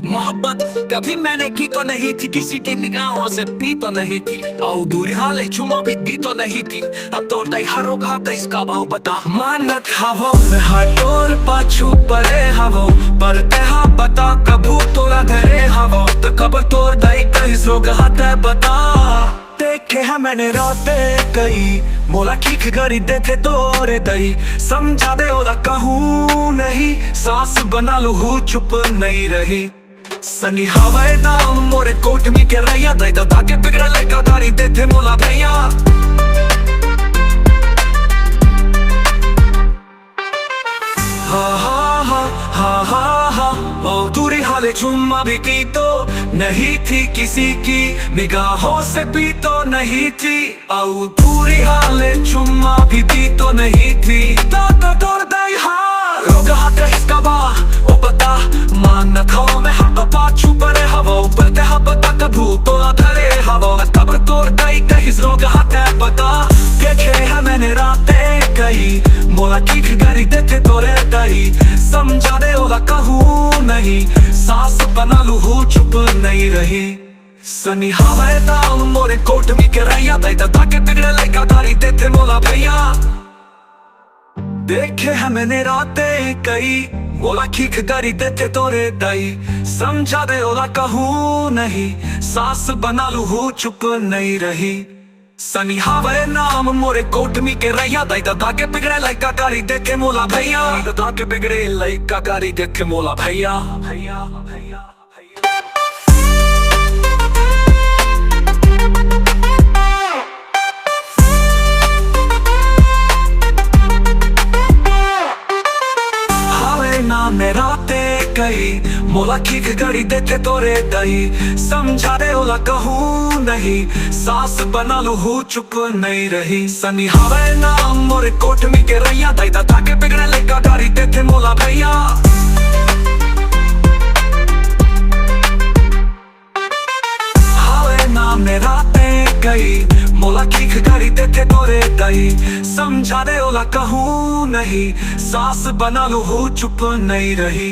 मोहब्बत कभी मैंने की तो नहीं थी, किसी की निगाहों से पी तो नहीं थी, और दूरी हाले चुमा भी दी तो नहीं थी। अब तो तय हरो घात इसका भाव बता मानत हवो में हटोर पाछू परे हवो पर तेहा बता कबू तोरा धरे हवो तो कब तोर दई कहीं रोग हाथ बता। देखे है मैंने राते कई मोला किक गरी देते तोरे दई समझा दे ओला कहूँ नहीं सास बना लू हूँ चुप नहीं रही। सनी हवाए नाम मोरे कोट में के रैया दई तो ताके बिगड़ लेका दारी देते मोला भैया। हा हा हा हा हा हा ओ दूरी हाले चुम्मा भी की तो नहीं थी, किसी की निगाहों से भी तो नहीं थी, औ दूरी हाले चुम्मा भी दी तो नहीं थी। तो तोड़ दई हार रोग हाथ इसका बा ओ बता मान न खाओ में हक पाछू परे हवा ऊपर ते बता कबू तो धरे हवा तब तोड़ दई कहीं रोग हाथ बता। देखे है मैंने राते कही मोला किक गरी देते तोरे दई समझा दे ओला कहूँ नहीं सास बना लू हूँ चुप नहीं रही। सनी हवाए दाम मोरे कोट में के रैया दई तो ताके बिगड़े लेका दारी देते मोला भैया। देखे है मैंने राते कई मोला किक गरी देते तोरे दई समझा दे ओला कहूँ नहीं सास बना लू हूँ चुप नहीं रही। सनी हवाए नाम मोरे कोट में के रैया दई तो ताके बिगड़े लेका दारी देते मोला भैया, ताके बिगड़े लेका दारी देते मोला भैया भैया भैया। मेरा ते कई मोला किक गड़ी देते तोरे दई समझा दे ओला कहूँ नहीं सास बना लू हूँ चुप नहीं रही। सनी हवाए नाम मोरे कोट में के रैया दई तो ताके बिगड़े लेका दारी देते मोला भैया। हवाए नाम मेरा ते कई मोला किक गड़ी देते तोरे दई समझा दे ओला कहूँ नहीं सास बना लू हूँ चुप नहीं रही।